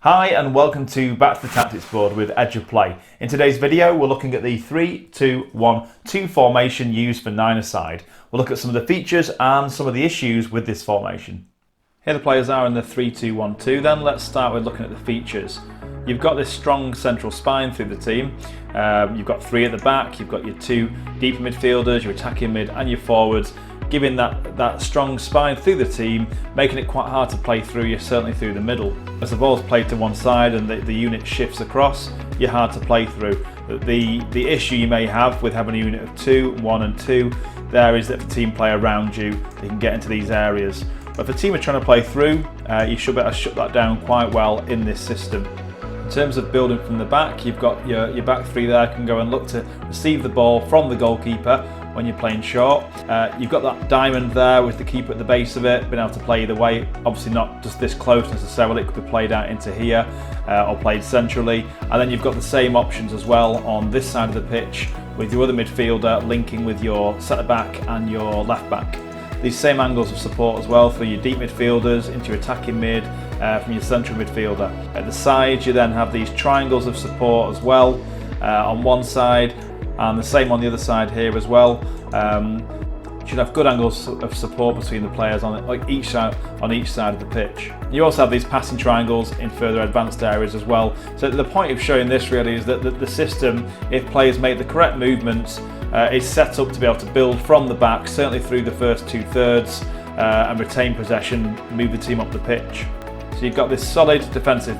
Hi and welcome to Back to the Tactics board with Edge of Play. In today's video we're looking at the 3-2-1-2 formation used for nine-a-side. We'll look at some of the features and some of the issues with this formation. Here the players are in the 3-2-1-2. Then let's start with looking at the features. You've got this strong central spine through the team. You've got three at the back, you've got your two deeper midfielders, your attacking mid and your forwards, giving that strong spine through the team, making it quite hard to play through, you're certainly through the middle. As the ball's played to one side and the unit shifts across, you're hard to play through. The issue you may have with having a unit of 2, 1 and 2, there is that if a team play around you, they can get into these areas. But if a team are trying to play through, you should be able to shut that down quite well in this system. In terms of building from the back, you've got your back three there can go and look to receive the ball from the goalkeeper when you're playing short. You've got that diamond there with the keeper at the base of it, being able to play either way. Obviously not just this close necessarily, it could be played out into here or played centrally. And then you've got the same options as well on this side of the pitch with your other midfielder linking with your centre back and your left back. These same angles of support as well through your deep midfielders into your attacking mid from your central midfielder. At the sides you then have these triangles of support as well on one side and the same on the other side here as well. You should have good angles of support between the players on each side of the pitch. You also have these passing triangles in further advanced areas as well. So the point of showing this really is that the system, if players make the correct movements, is set up to be able to build from the back, certainly through the first 2/3, and retain possession, move the team up the pitch. So you've got this solid defensive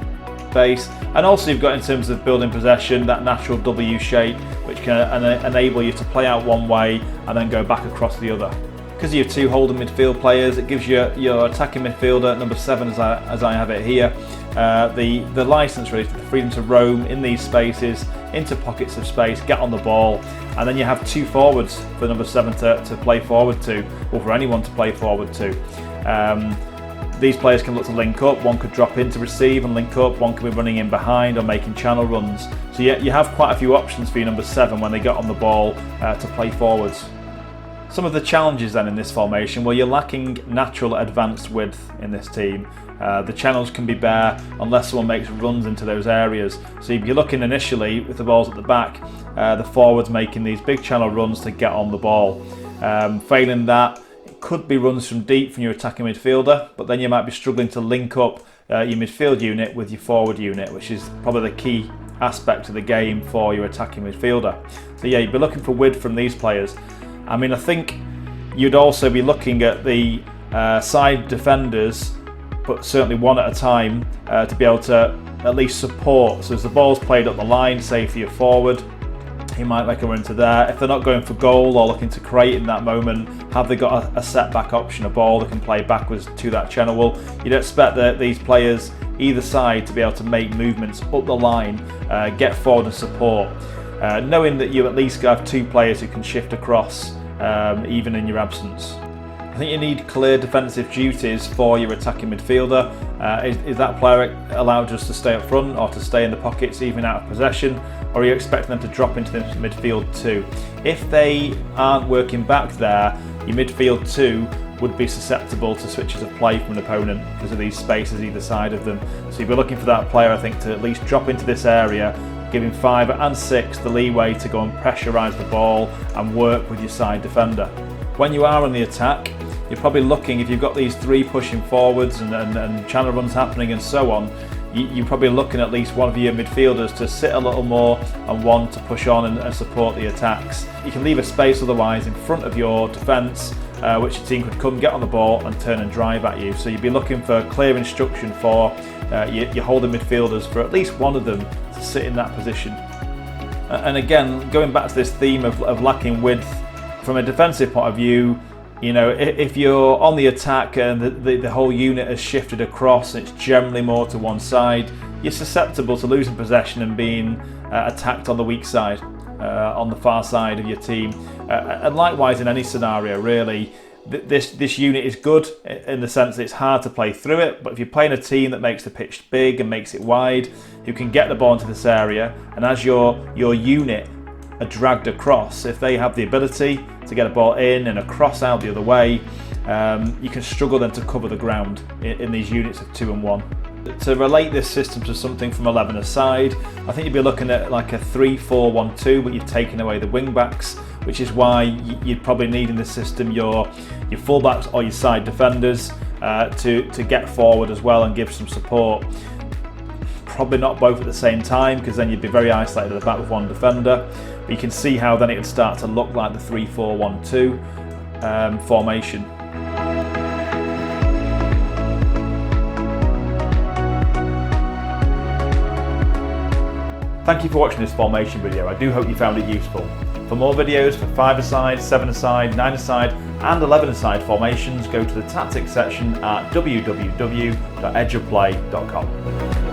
base, and also you've got, in terms of building possession, that natural W shape which can enable you to play out one way and then go back across the other. Because you have two holding midfield players, it gives you your attacking midfielder, number 7 as I have it here, the license really, the freedom to roam in these spaces, into pockets of space, get on the ball, and then you have two forwards for number 7 to play forward to, or for anyone to play forward to. These players can look to link up, one could drop in to receive and link up, one could be running in behind or making channel runs. So you have quite a few options for your number 7 when they get on the ball to play forwards. Some of the challenges then in this formation, well, you're lacking natural advanced width in this team. The channels can be bare unless someone makes runs into those areas. So you're looking initially with the balls at the back, the forwards making these big channel runs to get on the ball. Failing that, it could be runs from deep from your attacking midfielder, but then you might be struggling to link up your midfield unit with your forward unit, which is probably the key aspect of the game for your attacking midfielder. So yeah, you'd be looking for width from these players. I mean, I think you'd also be looking at the side defenders, but certainly one at a time, to be able to at least support. So as the ball's played up the line, say for your forward, he might make a run to there. If they're not going for goal or looking to create in that moment, have they got a setback option, a ball that can play backwards to that channel? Well, you'd expect that these players either side to be able to make movements up the line, get forward and support, knowing that you at least have two players who can shift across even in your absence. I think you need clear defensive duties for your attacking midfielder. Is that player allowed just to stay up front or to stay in the pockets even out of possession, or are you expecting them to drop into the midfield too? If they aren't working back there, your midfield 2 would be susceptible to switches of play from an opponent because of these spaces either side of them. So you'd be looking for that player, I think, to at least drop into this area, giving 5 and 6 the leeway to go and pressurise the ball and work with your side defender. When you are on the attack, you're probably looking, if you've got these 3 pushing forwards and channel runs happening and so on, you're probably looking at least one of your midfielders to sit a little more and one to push on and support the attacks. You can leave a space otherwise in front of your defence, which your team could come, get on the ball and turn and drive at you. So you'd be looking for clear instruction for your holding midfielders, for at least one of them to sit in that position. And again, going back to this theme of lacking width, from a defensive point of view, you know, if you're on the attack and the whole unit has shifted across and it's generally more to one side, you're susceptible to losing possession and being attacked on the weak side, on the far side of your team. And likewise in any scenario really, this unit is good in the sense that it's hard to play through it, but if you're playing a team that makes the pitch big and makes it wide, who can get the ball into this area, and as your unit are dragged across, if they have the ability to get a ball in and a cross out the other way, you can struggle then to cover the ground in these units of 2 and 1. To relate this system to something from 11-a-side, I think you'd be looking at like a 3-4-1-2, but you've taken away the wing backs, which is why you'd probably need in this system your fullbacks or your side defenders to get forward as well and give some support. Probably not both at the same time, because then you'd be very isolated at the back with one defender. But you can see how then it would start to look like the 3-4-1-2 formation. Thank you for watching this formation video. I do hope you found it useful. For more videos for 5-a-side, 7-a-side, 9-a-side and 11-a-side formations, go to the tactics section at www.edgeofplay.com.